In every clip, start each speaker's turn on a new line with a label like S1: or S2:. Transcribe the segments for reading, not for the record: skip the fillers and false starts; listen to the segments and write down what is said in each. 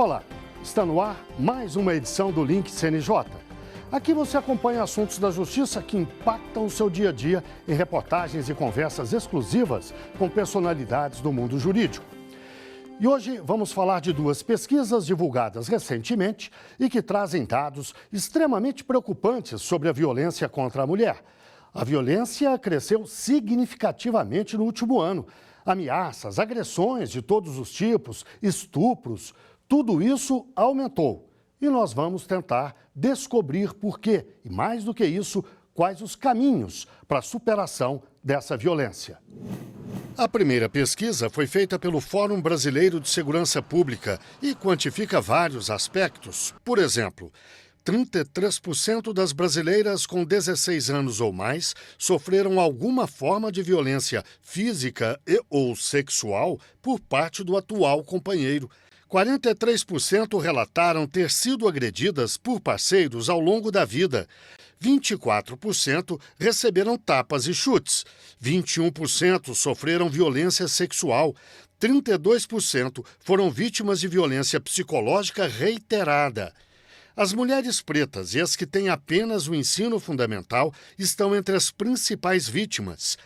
S1: Olá, está no ar mais uma edição do Link CNJ. Aqui você acompanha assuntos da justiça que impactam o seu dia a dia em reportagens e conversas exclusivas com personalidades do mundo jurídico. E hoje vamos falar de duas pesquisas divulgadas recentemente e que trazem dados extremamente preocupantes sobre a violência contra a mulher. A violência cresceu significativamente no último ano. Ameaças, agressões de todos os tipos, estupros, tudo isso aumentou. E nós vamos tentar descobrir por quê. E mais do que isso, quais os caminhos para a superação dessa violência. A primeira pesquisa foi feita pelo Fórum Brasileiro de Segurança Pública e quantifica vários aspectos. Por exemplo, 33% das brasileiras com 16 anos ou mais sofreram alguma forma de violência física e ou sexual por parte do atual companheiro. 43% relataram ter sido agredidas por parceiros ao longo da vida. 24% receberam tapas e chutes. 21% sofreram violência sexual. 32% foram vítimas de violência psicológica reiterada. As mulheres pretas e as que têm apenas o ensino fundamental estão entre as principais vítimas.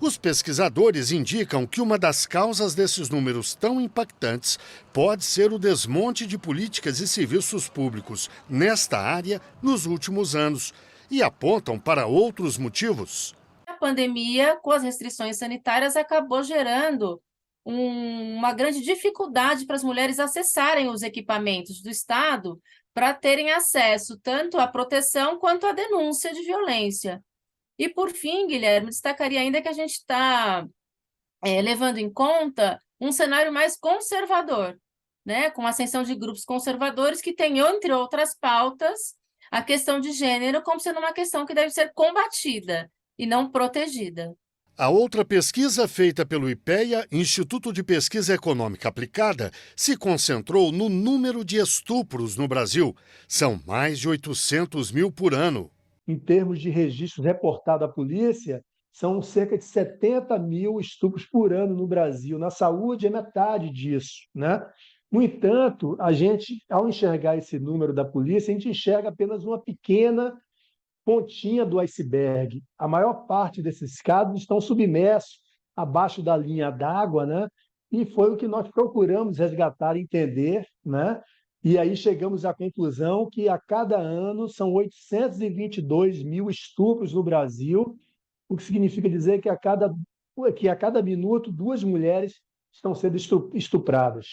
S1: Os pesquisadores indicam que uma das causas desses números tão impactantes pode ser o desmonte de políticas e serviços públicos nesta área nos últimos anos e apontam para outros motivos.
S2: A pandemia, com as restrições sanitárias, acabou gerando uma grande dificuldade para as mulheres acessarem os equipamentos do Estado para terem acesso tanto à proteção quanto à denúncia de violência. E, por fim, Guilherme, destacaria ainda que a gente está levando em conta um cenário mais conservador, né? Com a ascensão de grupos conservadores que têm, entre outras pautas, a questão de gênero como sendo uma questão que deve ser combatida e não protegida.
S1: A outra pesquisa, feita pelo IPEA, Instituto de Pesquisa Econômica Aplicada, se concentrou no número de estupros no Brasil. São mais de 800 mil por ano.
S3: Em termos de registros reportados à polícia, são cerca de 70 mil estupros por ano no Brasil. Na saúde é metade disso, né? No entanto, a gente, ao enxergar esse número da polícia, a gente enxerga apenas uma pequena pontinha do iceberg. A maior parte desses casos estão submersos abaixo da linha d'água, né? E foi o que nós procuramos resgatar e entender, né? E aí chegamos à conclusão que a cada ano são 822 mil estupros no Brasil, o que significa dizer que a cada minuto 2 mulheres estão sendo estupradas.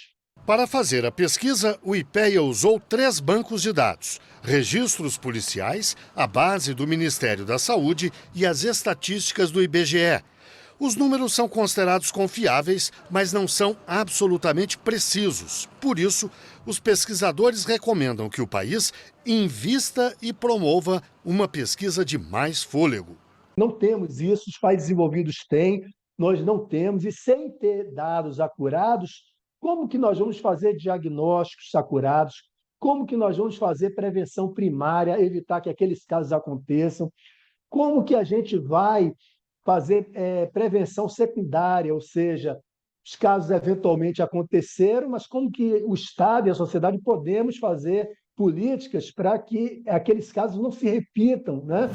S1: Para fazer a pesquisa, o IPEA usou 3 bancos de dados: registros policiais, a base do Ministério da Saúde e as estatísticas do IBGE. Os números são considerados confiáveis, mas não são absolutamente precisos. Por isso, os pesquisadores recomendam que o país invista e promova uma pesquisa de mais fôlego.
S3: Não temos isso, os países desenvolvidos têm, nós não temos, e sem ter dados acurados, como que nós vamos fazer diagnósticos acurados? Como que nós vamos fazer prevenção primária, evitar que aqueles casos aconteçam? Como que a gente vai fazer prevenção secundária, ou seja, os casos eventualmente aconteceram, mas como que o Estado e a sociedade podemos fazer políticas para que aqueles casos não se repitam, né?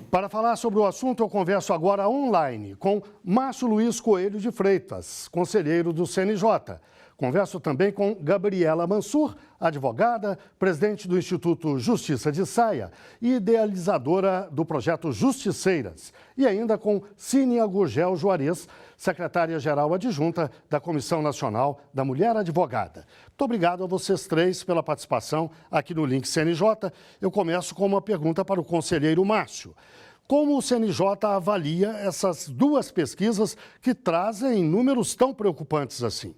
S1: Para falar sobre o assunto, eu converso agora online com Márcio Luiz Coelho de Freitas, conselheiro do CNJ. Converso também com Gabriela Mansur, advogada, presidente do Instituto Justiça de Saia e idealizadora do projeto Justiceiras. E ainda com Cínia Gurgel Juarez, secretária-geral adjunta da Comissão Nacional da Mulher Advogada. Muito obrigado a vocês três pela participação aqui no Link CNJ. Eu começo com uma pergunta para o conselheiro Márcio. Como o CNJ avalia essas duas pesquisas que trazem números tão preocupantes assim?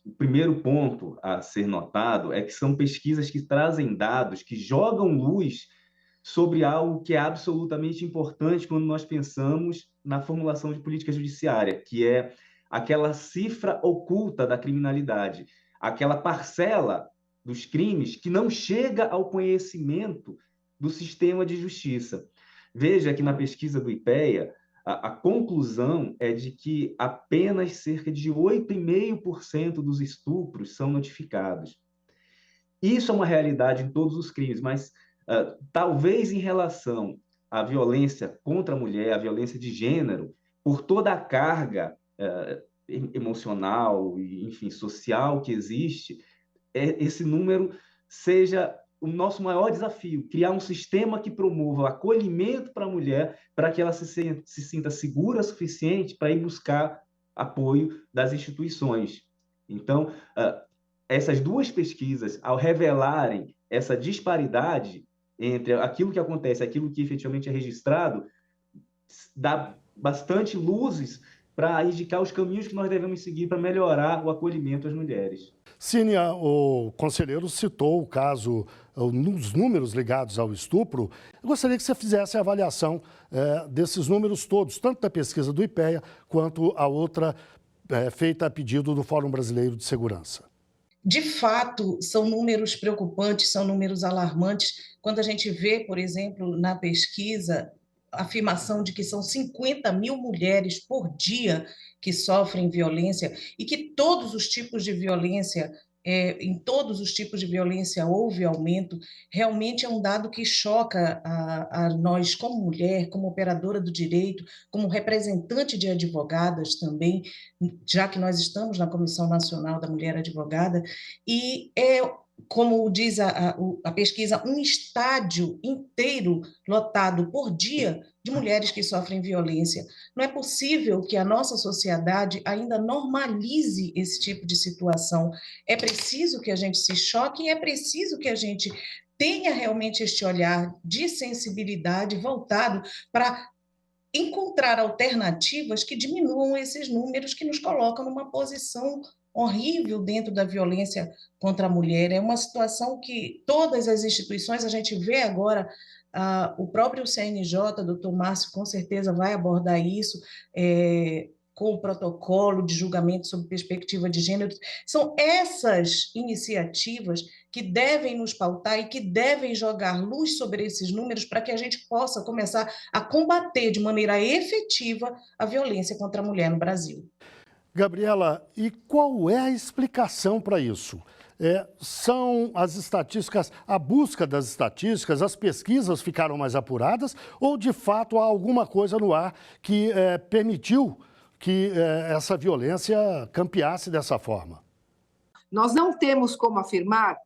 S4: O primeiro ponto a ser notado é que são pesquisas que trazem dados, que jogam luz sobre algo que é absolutamente importante quando nós pensamos na formulação de política judiciária, que é aquela cifra oculta da criminalidade, aquela parcela dos crimes que não chega ao conhecimento do sistema de justiça. Veja que na pesquisa do IPEA, a conclusão é de que apenas cerca de 8,5% dos estupros são notificados. Isso é uma realidade em todos os crimes, mas talvez em relação à violência contra a mulher, à violência de gênero, por toda a carga emocional e, enfim, social que existe, esse número seja o nosso maior desafio, criar um sistema que promova o acolhimento para a mulher, para que ela se sinta segura o suficiente para ir buscar apoio das instituições. Então, essas duas pesquisas, ao revelarem essa disparidade entre aquilo que acontece e aquilo que efetivamente é registrado, dá bastante luzes para indicar os caminhos que nós devemos seguir para melhorar o acolhimento às mulheres.
S1: Cínia, o conselheiro citou o caso, nos números ligados ao estupro. Eu gostaria que você fizesse a avaliação desses números todos, tanto da pesquisa do IPEA quanto a outra feita a pedido do Fórum Brasileiro de Segurança.
S5: De fato, são números preocupantes, são números alarmantes. Quando a gente vê, por exemplo, na pesquisa, a afirmação de que são 50 mil mulheres por dia que sofrem violência e que todos os tipos de violência, em todos os tipos de violência houve aumento, realmente é um dado que choca a nós como mulher, como operadora do direito, como representante de advogadas também, já que nós estamos na Comissão Nacional da Mulher Advogada, e como diz a pesquisa, um estádio inteiro lotado por dia de mulheres que sofrem violência. Não é possível que a nossa sociedade ainda normalize esse tipo de situação. É preciso que a gente se choque e é preciso que a gente tenha realmente este olhar de sensibilidade voltado para encontrar alternativas que diminuam esses números que nos colocam numa posição horrível dentro da violência contra a mulher. É uma situação que todas as instituições, a gente vê agora, o próprio CNJ, doutor Márcio, com certeza vai abordar isso, com o protocolo de julgamento sob perspectiva de gênero. São essas iniciativas que devem nos pautar e que devem jogar luz sobre esses números para que a gente possa começar a combater de maneira efetiva a violência contra a mulher no Brasil.
S1: Gabriela, e qual é a explicação para isso? São as estatísticas, a busca das estatísticas, as pesquisas ficaram mais apuradas ou, de fato, há alguma coisa no ar que permitiu que essa violência campeasse dessa forma?
S6: Nós não temos como afirmar,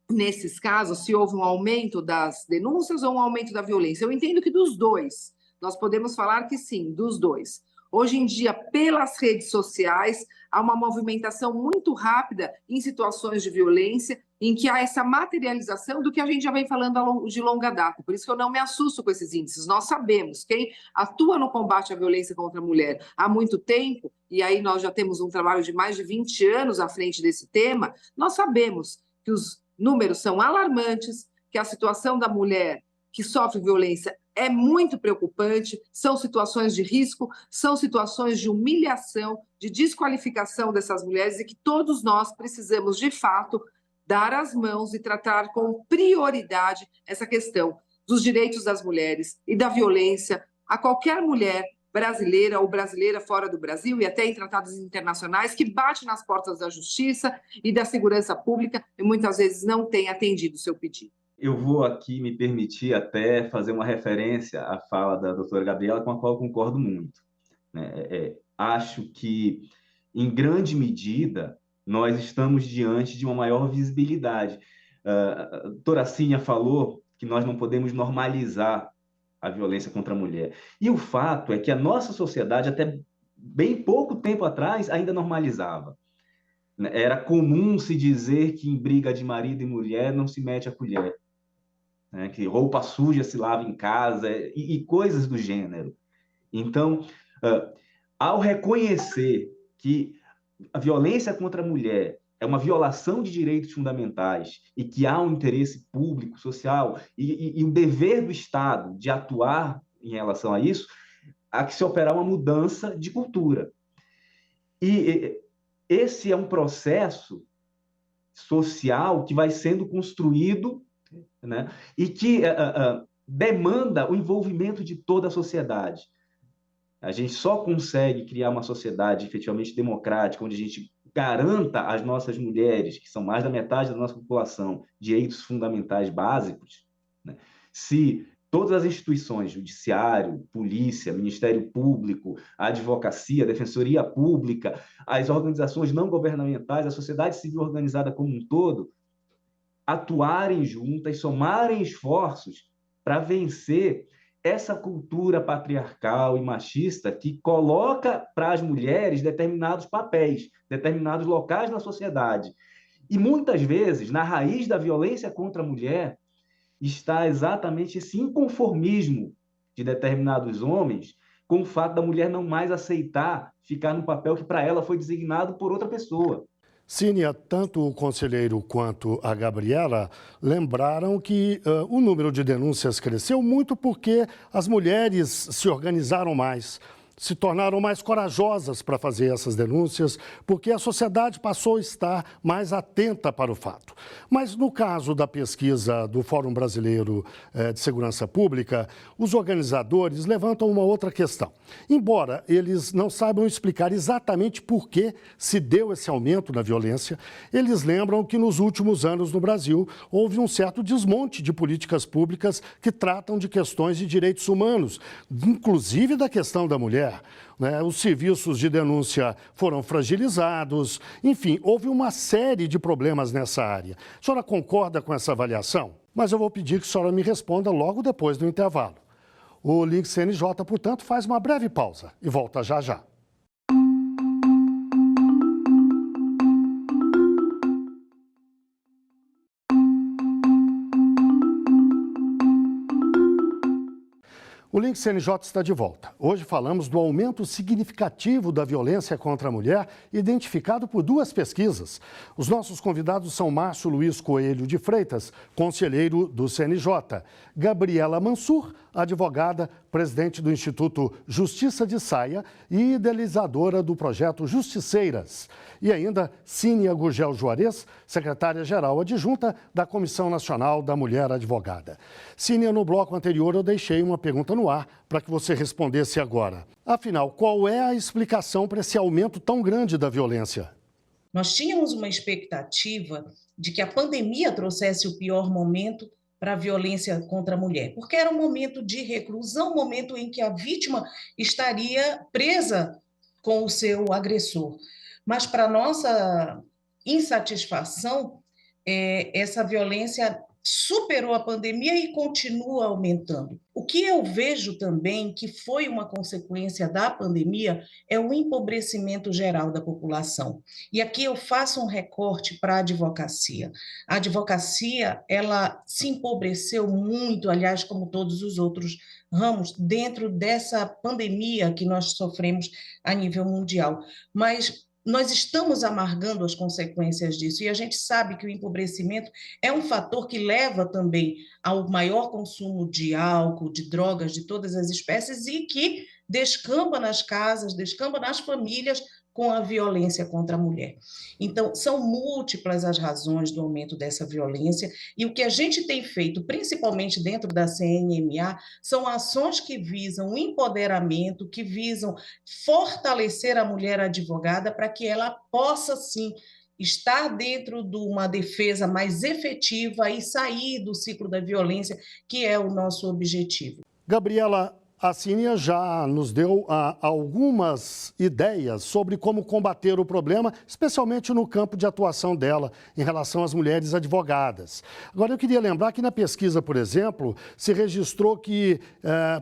S6: nesses casos, se houve um aumento das denúncias ou um aumento da violência. Eu entendo que dos dois. Nós podemos falar que sim, dos dois. Hoje em dia, pelas redes sociais, há uma movimentação muito rápida em situações de violência, em que há essa materialização do que a gente já vem falando de longa data. Por isso que eu não me assusto com esses índices. Nós sabemos, quem atua no combate à violência contra a mulher há muito tempo, e aí nós já temos um trabalho de mais de 20 anos à frente desse tema, nós sabemos que os números são alarmantes, que a situação da mulher que sofre violência é muito preocupante, são situações de risco, são situações de humilhação, de desqualificação dessas mulheres e que todos nós precisamos, de fato, dar as mãos e tratar com prioridade essa questão dos direitos das mulheres e da violência a qualquer mulher brasileira ou brasileira fora do Brasil e até em tratados internacionais que bate nas portas da justiça e da segurança pública e muitas vezes não tem atendido o seu pedido.
S4: Eu vou aqui me permitir até fazer uma referência à fala da doutora Gabriela, com a qual eu concordo muito. Acho que, em grande medida, nós estamos diante de uma maior visibilidade. A doutora Cínia falou que nós não podemos normalizar a violência contra a mulher. E o fato é que a nossa sociedade, até bem pouco tempo atrás, ainda normalizava. Era comum se dizer que em briga de marido e mulher não se mete a colher. Que roupa suja se lava em casa e coisas do gênero. Então, ao reconhecer que a violência contra a mulher é uma violação de direitos fundamentais e que há um interesse público, social e um dever do Estado de atuar em relação a isso, há que se operar uma mudança de cultura. E esse é um processo social que vai sendo construído, né, e que demanda o envolvimento de toda a sociedade. A gente só consegue criar uma sociedade efetivamente democrática, onde a gente garanta às nossas mulheres, que são mais da metade da nossa população, direitos fundamentais básicos, né? Se todas as instituições, judiciário, polícia, Ministério Público, a advocacia, a Defensoria Pública, as organizações não governamentais, a sociedade civil organizada como um todo, atuarem juntas, somarem esforços para vencer essa cultura patriarcal e machista que coloca para as mulheres determinados papéis, determinados locais na sociedade. E muitas vezes, na raiz da violência contra a mulher, está exatamente esse inconformismo de determinados homens com o fato da mulher não mais aceitar ficar no papel que para ela foi designado por outra pessoa.
S1: Sínia, tanto o conselheiro quanto a Gabriela lembraram que o número de denúncias cresceu muito porque as mulheres se organizaram mais, se tornaram mais corajosas para fazer essas denúncias, porque a sociedade passou a estar mais atenta para o fato. Mas no caso da pesquisa do Fórum Brasileiro de Segurança Pública, os organizadores levantam uma outra questão. Embora eles não saibam explicar exatamente por que se deu esse aumento na violência, eles lembram que nos últimos anos no Brasil houve um certo desmonte de políticas públicas que tratam de questões de direitos humanos, inclusive da questão da mulher. Os serviços de denúncia foram fragilizados, enfim, houve uma série de problemas nessa área. A senhora concorda com essa avaliação? Mas eu vou pedir que a senhora me responda logo depois do intervalo. O Link CNJ, portanto, faz uma breve pausa e volta já já. O Link CNJ está de volta. Hoje falamos do aumento significativo da violência contra a mulher, identificado por duas pesquisas. Os nossos convidados são Márcio Luiz Coelho de Freitas, conselheiro do CNJ, Gabriela Mansur, advogada, presidente do Instituto Justiça de Saia e idealizadora do projeto Justiceiras. E ainda Sínia Gurgel Juarez, secretária-geral adjunta da Comissão Nacional da Mulher Advogada. Sínia, no bloco anterior eu deixei uma pergunta no ar para que você respondesse agora. Afinal, qual é a explicação para esse aumento tão grande da violência?
S5: Nós tínhamos uma expectativa de que a pandemia trouxesse o pior momento para a violência contra a mulher, porque era um momento de reclusão, um momento em que a vítima estaria presa com o seu agressor. Mas, para nossa insatisfação, essa violência superou a pandemia e continua aumentando. O que eu vejo também que foi uma consequência da pandemia é o empobrecimento geral da população. E aqui eu faço um recorte para a advocacia. A advocacia, ela se empobreceu muito, aliás, como todos os outros ramos, dentro dessa pandemia que nós sofremos a nível mundial. Mas nós estamos amargando as consequências disso, e a gente sabe que o empobrecimento é um fator que leva também ao maior consumo de álcool, de drogas, de todas as espécies, e que descamba nas casas, descamba nas famílias com a violência contra a mulher. Então, são múltiplas as razões do aumento dessa violência, e o que a gente tem feito, principalmente dentro da CNMA, são ações que visam o empoderamento, que visam fortalecer a mulher advogada para que ela possa, sim, estar dentro de uma defesa mais efetiva e sair do ciclo da violência, que é o nosso objetivo.
S1: Gabriela, a Sínia já nos deu algumas ideias sobre como combater o problema, especialmente no campo de atuação dela em relação às mulheres advogadas. Agora, eu queria lembrar que na pesquisa, por exemplo, se registrou que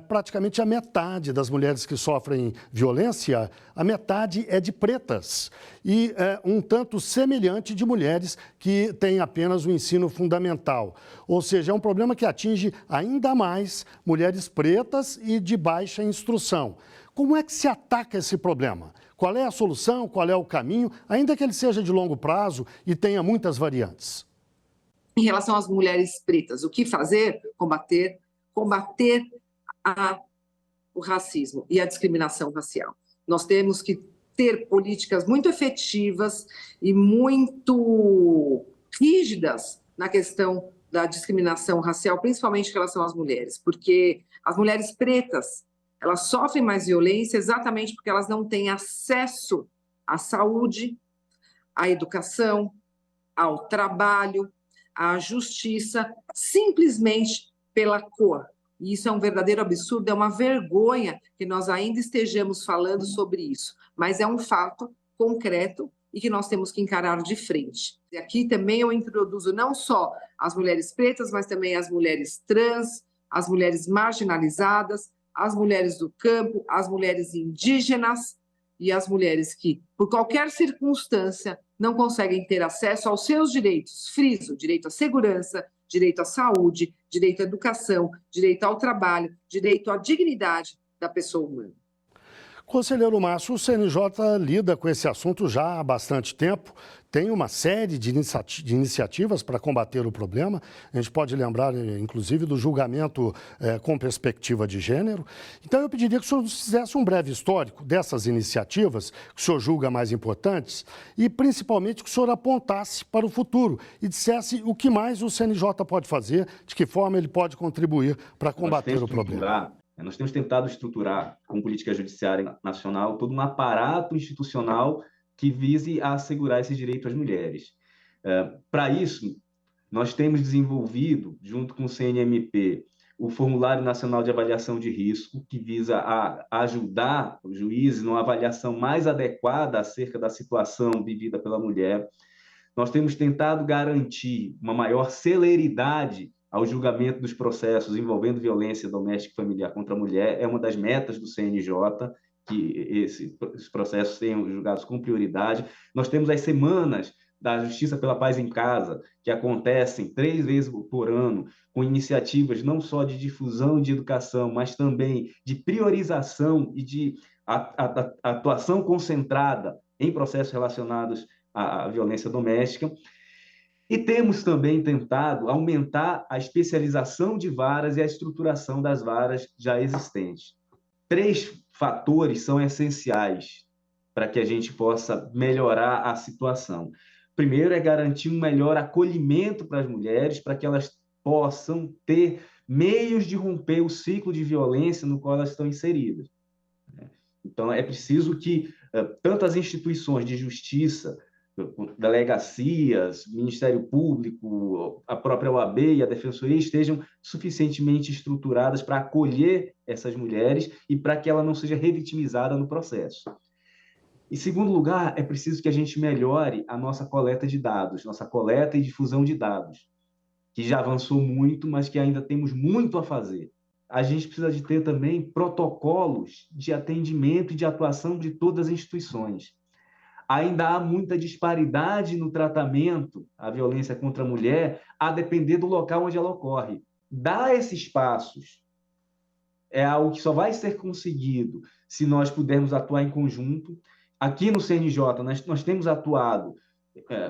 S1: praticamente a metade das mulheres que sofrem violência, a metade é de pretas e um tanto semelhante de mulheres que têm apenas o ensino fundamental. Ou seja, é um problema que atinge ainda mais mulheres pretas e de baixa instrução. Como é que se ataca esse problema? Qual é a solução? Qual é o caminho? Ainda que ele seja de longo prazo e tenha muitas variantes.
S6: Em relação às mulheres pretas, o que fazer? Combater o racismo e a discriminação racial. Nós temos que ter políticas muito efetivas e muito rígidas na questão da discriminação racial, principalmente em relação às mulheres, porque as mulheres pretas, elas sofrem mais violência exatamente porque elas não têm acesso à saúde, à educação, ao trabalho, à justiça, simplesmente pela cor. E isso é um verdadeiro absurdo, é uma vergonha que nós ainda estejamos falando sobre isso, mas é um fato concreto e que nós temos que encarar de frente. E aqui também eu introduzo não só as mulheres pretas, mas também as mulheres trans, as mulheres marginalizadas, as mulheres do campo, as mulheres indígenas e as mulheres que, por qualquer circunstância, não conseguem ter acesso aos seus direitos. Friso, direito à segurança, direito à saúde, direito à educação, direito ao trabalho, direito à dignidade da pessoa humana.
S1: Conselheiro Márcio, o CNJ lida com esse assunto já há bastante tempo, tem uma série de iniciativas para combater o problema. A gente pode lembrar, inclusive, do julgamento com perspectiva de gênero. Então, eu pediria que o senhor fizesse um breve histórico dessas iniciativas que o senhor julga mais importantes e, principalmente, que o senhor apontasse para o futuro e dissesse o que mais o CNJ pode fazer, de que forma ele pode contribuir para combater o problema.
S4: Nós temos tentado estruturar, com política judiciária nacional, todo um aparato institucional que vise a assegurar esse direito às mulheres. Para isso, nós temos desenvolvido, junto com o CNMP, o Formulário Nacional de Avaliação de Risco, que visa a ajudar os juízes numa avaliação mais adequada acerca da situação vivida pela mulher. Nós temos tentado garantir uma maior celeridade ao julgamento dos processos envolvendo violência doméstica e familiar contra a mulher. É uma das metas do CNJ, que esses processos sejam julgados com prioridade. Nós temos as semanas da Justiça pela Paz em Casa, que acontecem 3 vezes por ano, com iniciativas não só de difusão de educação, mas também de priorização e de atuação concentrada em processos relacionados à violência doméstica. E temos também tentado aumentar a especialização de varas e a estruturação das varas já existentes. 3 fatores são essenciais para que a gente possa melhorar a situação. Primeiro é garantir um melhor acolhimento para as mulheres, para que elas possam ter meios de romper o ciclo de violência no qual elas estão inseridas. Então, é preciso que tanto as instituições de justiça, delegacias, Ministério Público, a própria OAB e a Defensoria estejam suficientemente estruturadas para acolher essas mulheres e para que ela não seja revitimizada no processo. Em segundo lugar, é preciso que a gente melhore a nossa coleta de dados, nossa coleta e difusão de dados, que já avançou muito, mas que ainda temos muito a fazer. A gente precisa de ter também protocolos de atendimento e de atuação de todas as instituições. Ainda há muita disparidade no tratamento à violência contra a mulher, a depender do local onde ela ocorre. Dar esses passos é algo que só vai ser conseguido se nós pudermos atuar em conjunto. Aqui no CNJ, nós temos atuado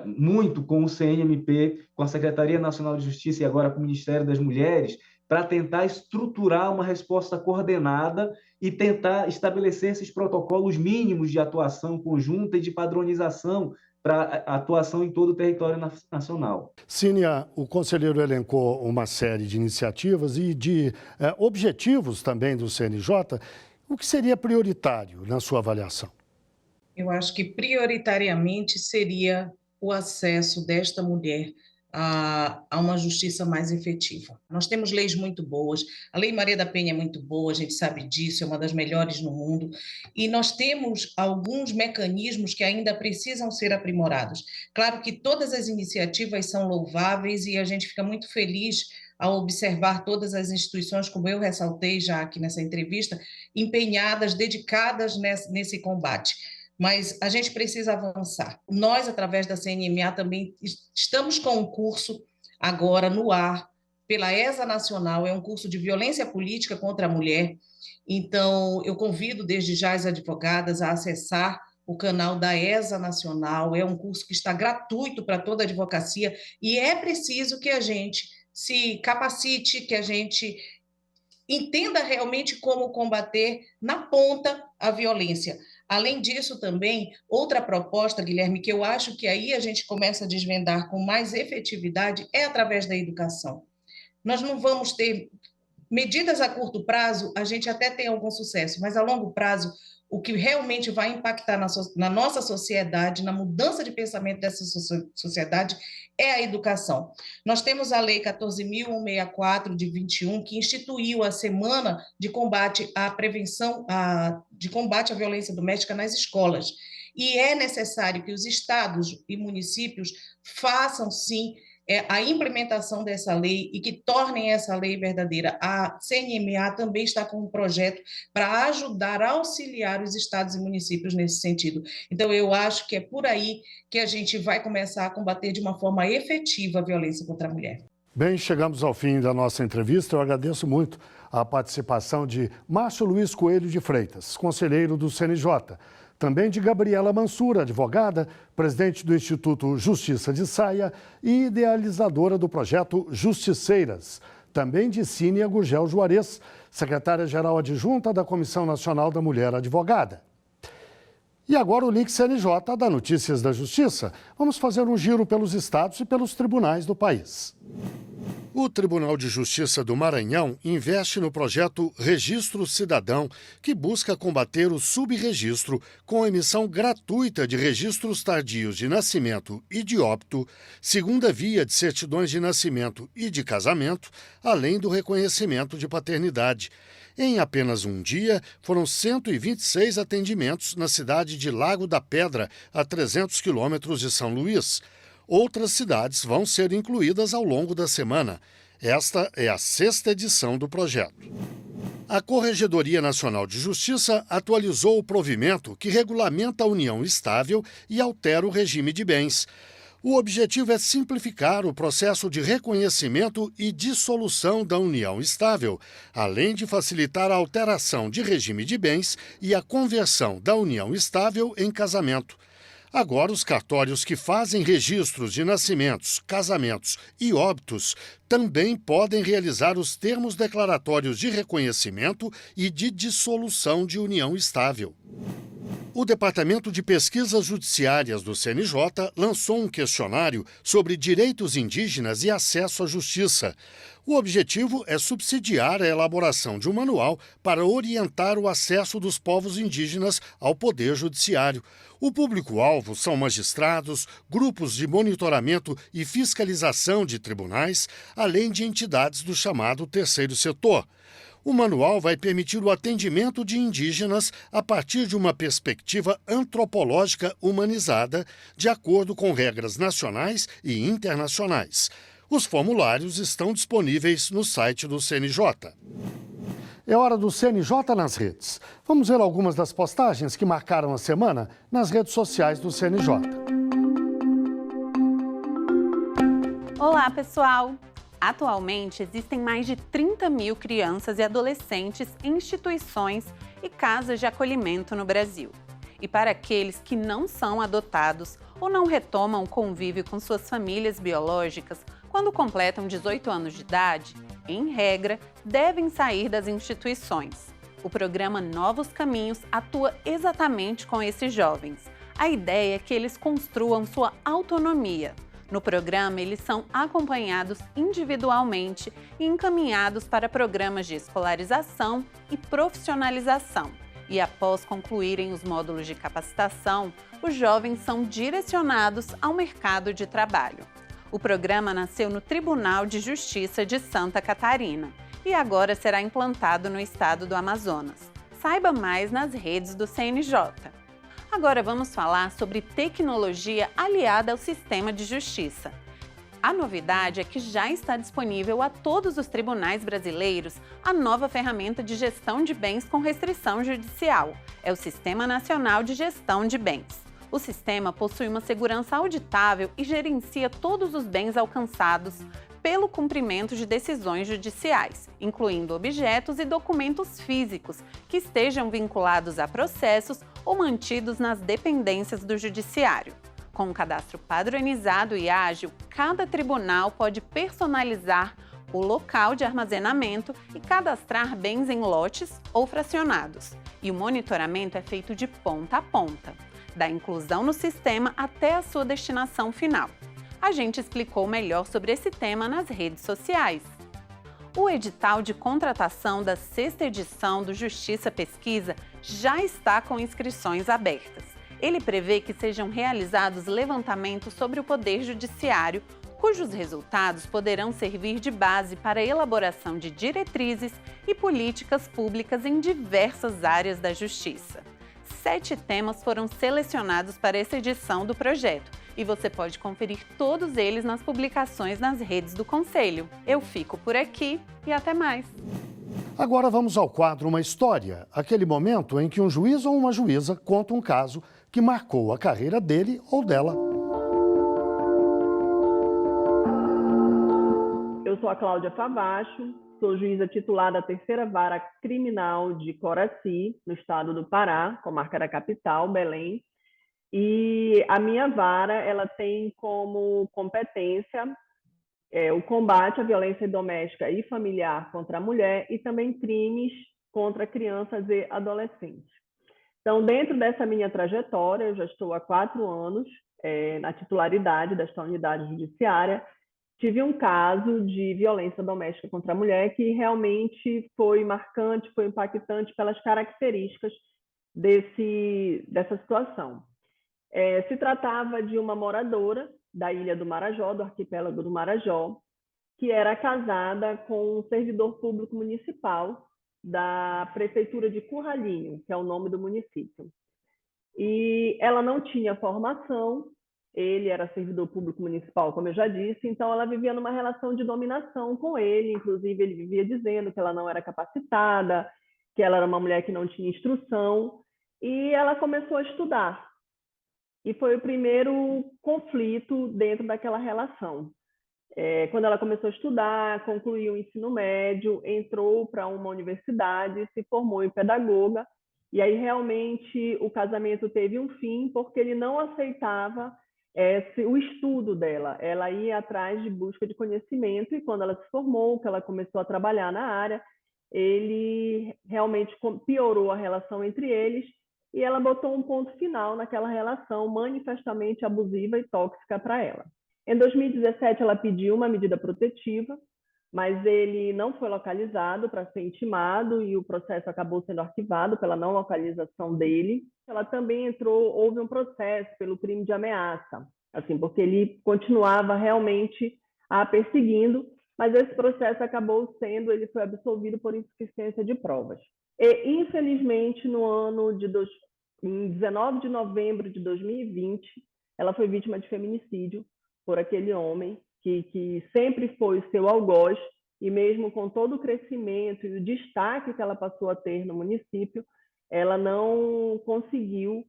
S4: muito com o CNMP, com a Secretaria Nacional de Justiça e agora com o Ministério das Mulheres, para tentar estruturar uma resposta coordenada e tentar estabelecer esses protocolos mínimos de atuação conjunta e de padronização para a atuação em todo o território nacional.
S1: Sínia, o conselheiro elencou uma série de iniciativas e de objetivos também do CNJ. O que seria prioritário na sua avaliação?
S5: Eu acho que prioritariamente seria o acesso desta mulher a uma justiça mais efetiva. Nós temos leis muito boas, a Lei Maria da Penha é muito boa, a gente sabe disso, é uma das melhores no mundo, e nós temos alguns mecanismos que ainda precisam ser aprimorados. Claro que todas as iniciativas são louváveis e a gente fica muito feliz ao observar todas as instituições, como eu ressaltei já aqui nessa entrevista, empenhadas, dedicadas nesse combate. Mas a gente precisa avançar. Nós, através da CNMA, também estamos com um curso agora no ar, pela ESA Nacional, é um curso de violência política contra a mulher. Então, eu convido desde já as advogadas a acessar o canal da ESA Nacional, é um curso que está gratuito para toda a advocacia, e é preciso que a gente se capacite, que a gente entenda realmente como combater na ponta a violência. Além disso, também, outra proposta, Guilherme, que eu acho que aí a gente começa a desvendar com mais efetividade é através da educação. Nós não vamos ter medidas a curto prazo, a gente até tem algum sucesso, mas a longo prazo, o que realmente vai impactar na nossa sociedade, na mudança de pensamento dessa sociedade, é a educação. Nós temos a Lei 14.164, de 21, que instituiu a Semana de Combate à Prevenção, de combate à violência doméstica nas escolas. E é necessário que os estados e municípios façam, sim, a implementação dessa lei e que tornem essa lei verdadeira. A CNMA também está com um projeto para ajudar a auxiliar os estados e municípios nesse sentido. Então, eu acho que é por aí que a gente vai começar a combater de uma forma efetiva a violência contra a mulher.
S1: Bem, chegamos ao fim da nossa entrevista. Eu agradeço muito a participação de Márcio Luiz Coelho de Freitas, conselheiro do CNJ. Também de Gabriela Mansura, advogada, presidente do Instituto Justiça de Saia e idealizadora do projeto Justiceiras. Também de Cínia Gurgel Juarez, secretária-geral adjunta da Comissão Nacional da Mulher Advogada. E agora o link CNJ da Notícias da Justiça. Vamos fazer um giro pelos estados e pelos tribunais do país. O Tribunal de Justiça do Maranhão investe no projeto Registro Cidadão, que busca combater o subregistro com a emissão gratuita de registros tardios de nascimento e de óbito, segunda via de certidões de nascimento e de casamento, além do reconhecimento de paternidade. Em apenas um dia, foram 126 atendimentos na cidade de Lago da Pedra, a 300 quilômetros de São Luís. Outras cidades vão ser incluídas ao longo da semana. Esta é a 6ª edição do projeto. A Corregedoria Nacional de Justiça atualizou o provimento que regulamenta a união estável e altera o regime de bens. O objetivo é simplificar o processo de reconhecimento e dissolução da união estável, além de facilitar a alteração de regime de bens e a conversão da união estável em casamento. Agora, os cartórios que fazem registros de nascimentos, casamentos e óbitos também podem realizar os termos declaratórios de reconhecimento e de dissolução de união estável. O Departamento de Pesquisas Judiciárias do CNJ lançou um questionário sobre direitos indígenas e acesso à justiça. O objetivo é subsidiar a elaboração de um manual para orientar o acesso dos povos indígenas ao Poder Judiciário. O público-alvo são magistrados, grupos de monitoramento e fiscalização de tribunais, além de entidades do chamado terceiro setor. O manual vai permitir o atendimento de indígenas a partir de uma perspectiva antropológica humanizada, de acordo com regras nacionais e internacionais. Os formulários estão disponíveis no site do CNJ. É hora do CNJ nas redes. Vamos ver algumas das postagens que marcaram a semana nas redes sociais do CNJ.
S7: Olá, pessoal! Atualmente, existem mais de 30 mil crianças e adolescentes em instituições e casas de acolhimento no Brasil. E para aqueles que não são adotados ou não retomam o convívio com suas famílias biológicas, quando completam 18 anos de idade, em regra, devem sair das instituições. O programa Novos Caminhos atua exatamente com esses jovens. A ideia é que eles construam sua autonomia. No programa, eles são acompanhados individualmente e encaminhados para programas de escolarização e profissionalização. E após concluírem os módulos de capacitação, os jovens são direcionados ao mercado de trabalho. O programa nasceu no Tribunal de Justiça de Santa Catarina e agora será implantado no estado do Amazonas. Saiba mais nas redes do CNJ. Agora vamos falar sobre tecnologia aliada ao sistema de justiça. A novidade é que já está disponível a todos os tribunais brasileiros a nova ferramenta de gestão de bens com restrição judicial. É o Sistema Nacional de Gestão de Bens. O sistema possui uma segurança auditável e gerencia todos os bens alcançados pelo cumprimento de decisões judiciais, incluindo objetos e documentos físicos que estejam vinculados a processos ou mantidos nas dependências do Judiciário. Com um cadastro padronizado e ágil, cada tribunal pode personalizar o local de armazenamento e cadastrar bens em lotes ou fracionados. E o monitoramento é feito de ponta a ponta, da inclusão no sistema até a sua destinação final. A gente explicou melhor sobre esse tema nas redes sociais. O edital de contratação da 6ª edição do Justiça Pesquisa já está com inscrições abertas. Ele prevê que sejam realizados levantamentos sobre o Poder Judiciário, cujos resultados poderão servir de base para a elaboração de diretrizes e políticas públicas em diversas áreas da Justiça. 7 temas foram selecionados para essa edição do projeto e você pode conferir todos eles nas publicações nas redes do Conselho. Eu fico por aqui e até mais!
S1: Agora vamos ao quadro Uma História, aquele momento em que um juiz ou uma juíza conta um caso que marcou a carreira dele ou dela.
S8: Eu sou a Cláudia Favacho, sou juíza titular da 3ª Vara Criminal de Coraci, no estado do Pará, comarca da capital, Belém. E a minha vara, ela tem como competência o combate à violência doméstica e familiar contra a mulher e também crimes contra crianças e adolescentes. Então, dentro dessa minha trajetória, eu já estou há 4 anos na titularidade desta unidade judiciária. Tive um caso de violência doméstica contra a mulher que realmente foi marcante, foi impactante pelas características dessa situação. Se tratava de uma moradora da Ilha do Marajó, do arquipélago do Marajó, que era casada com um servidor público municipal da Prefeitura de Curralinho, que é o nome do município. E ela não tinha formação, ele era servidor público municipal, como eu já disse, então ela vivia numa relação de dominação com ele, inclusive ele vivia dizendo que ela não era capacitada, que ela era uma mulher que não tinha instrução, e ela começou a estudar. E foi o primeiro conflito dentro daquela relação. Quando ela começou a estudar, concluiu o ensino médio, entrou para uma universidade, se formou em pedagoga, e aí realmente o casamento teve um fim porque ele não aceitava o estudo dela. Ela ia atrás de busca de conhecimento e quando ela se formou, que ela começou a trabalhar na área, ele realmente piorou a relação entre eles e ela botou um ponto final naquela relação manifestamente abusiva e tóxica para ela. Em 2017, ela pediu uma medida protetiva, mas ele não foi localizado para ser intimado e o processo acabou sendo arquivado pela não localização dele. Ela também houve um processo pelo crime de ameaça, assim, porque ele continuava realmente a perseguindo, mas esse processo ele foi absolvido por insuficiência de provas. E, infelizmente, em 19 de novembro de 2020, ela foi vítima de feminicídio por aquele homem que sempre foi seu algoz, e mesmo com todo o crescimento e o destaque que ela passou a ter no município, ela não conseguiu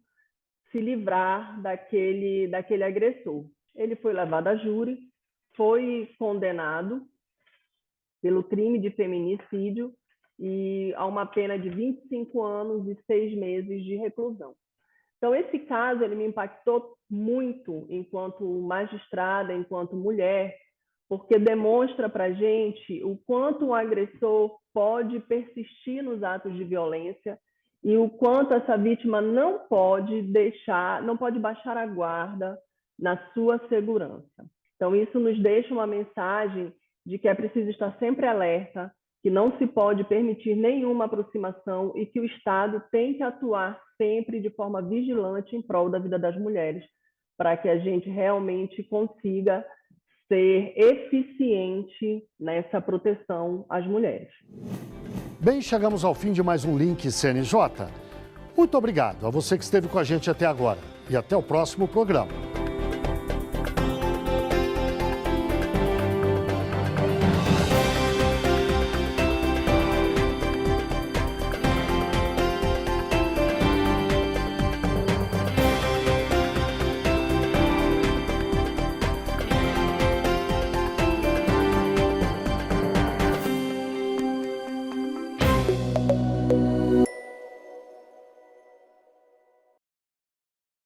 S8: se livrar daquele agressor. Ele foi levado a júri, foi condenado pelo crime de feminicídio e a uma pena de 25 anos e 6 meses de reclusão. Então, esse caso ele me impactou muito enquanto magistrada, enquanto mulher, porque demonstra para a gente o quanto o agressor pode persistir nos atos de violência e o quanto essa vítima não pode baixar a guarda na sua segurança. Então, isso nos deixa uma mensagem de que é preciso estar sempre alerta, que não se pode permitir nenhuma aproximação e que o Estado tem que atuar sempre de forma vigilante em prol da vida das mulheres, para que a gente realmente consiga ser eficiente nessa proteção às mulheres.
S1: Bem, chegamos ao fim de mais um Link CNJ. Muito obrigado a você que esteve com a gente até agora e até o próximo programa.